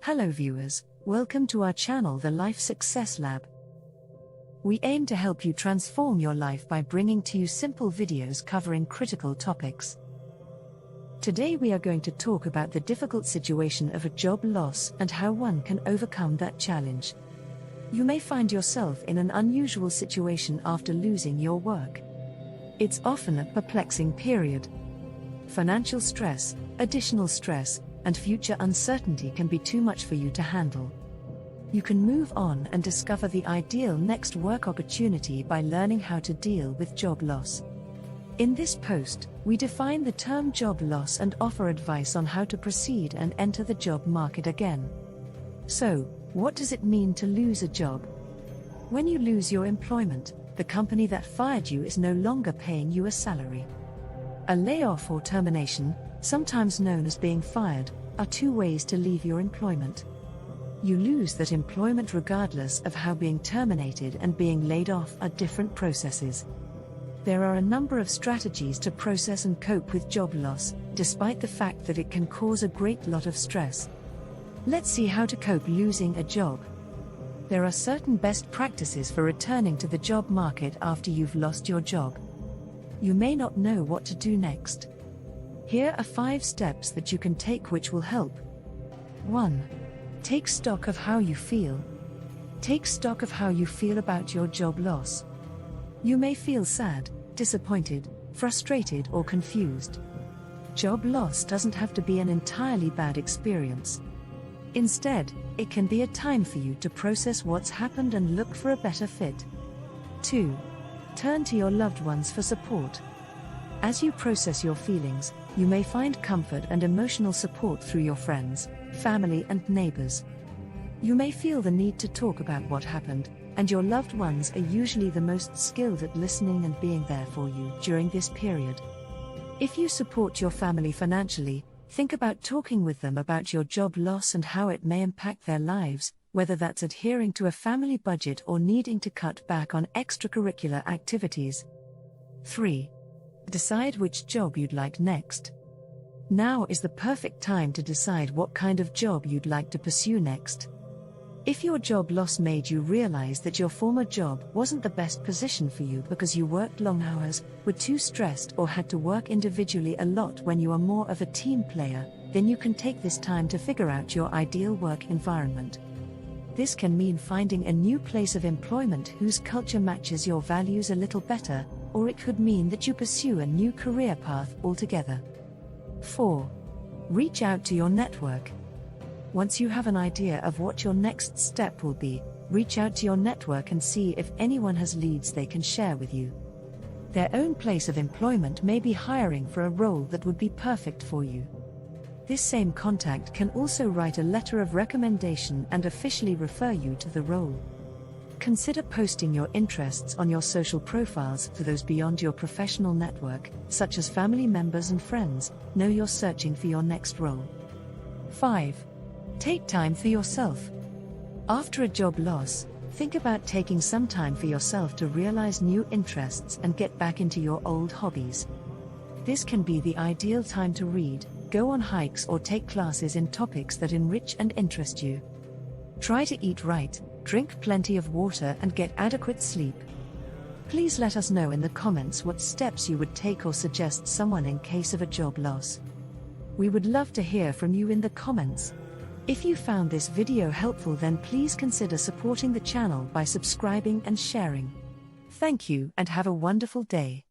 Hello viewers, welcome to our channel The Life Success Lab. We aim to help you transform your life by bringing to you simple videos covering critical topics. Today we are going to talk about the difficult situation of a job loss and how one can overcome that challenge. You may find yourself in an unusual situation after losing your work. It's often a perplexing period. Financial stress, additional stress, and future uncertainty can be too much for you to handle. You can move on and discover the ideal next work opportunity by learning how to deal with job loss. In this post, we define the term job loss and offer advice on how to proceed and enter the job market again. So, what does it mean to lose a job? When you lose your employment, the company that fired you is no longer paying you a salary. A layoff or termination, sometimes known as being fired, are two ways to leave your employment. You lose that employment regardless of how being terminated and being laid off are different processes. There are a number of strategies to process and cope with job loss, despite the fact that it can cause a great lot of stress. Let's see how to cope losing a job. There are certain best practices for returning to the job market after you've lost your job. You may not know what to do next. Here are 5 steps that you can take which will help. 1. Take stock of how you feel. Take stock of how you feel about your job loss. You may feel sad, disappointed, frustrated, or confused. Job loss doesn't have to be an entirely bad experience. Instead, it can be a time for you to process what's happened and look for a better fit. 2. Turn to your loved ones for support. As you process your feelings, you may find comfort and emotional support through your friends, family, and neighbors. You may feel the need to talk about what happened, and your loved ones are usually the most skilled at listening and being there for you during this period. If you support your family financially, think about talking with them about your job loss and how it may impact their lives, whether that's adhering to a family budget or needing to cut back on extracurricular activities. 3. Decide which job you'd like next. Now is the perfect time to decide what kind of job you'd like to pursue next. If your job loss made you realize that your former job wasn't the best position for you because you worked long hours, were too stressed, or had to work individually a lot when you are more of a team player, then you can take this time to figure out your ideal work environment. This can mean finding a new place of employment whose culture matches your values a little better, or it could mean that you pursue a new career path altogether. 4. Reach out to your network. Once you have an idea of what your next step will be, reach out to your network and see if anyone has leads they can share with you. Their own place of employment may be hiring for a role that would be perfect for you. This same contact can also write a letter of recommendation and officially refer you to the role. Consider posting your interests on your social profiles for those beyond your professional network, such as family members and friends, know you're searching for your next role. 5. Take time for yourself. After a job loss, think about taking some time for yourself to realize new interests and get back into your old hobbies. This can be the ideal time to read, go on hikes, or take classes in topics that enrich and interest you. Try to eat right, drink plenty of water, and get adequate sleep. Please let us know in the comments what steps you would take or suggest someone in case of a job loss. We would love to hear from you in the comments. If you found this video helpful, then please consider supporting the channel by subscribing and sharing. Thank you and have a wonderful day.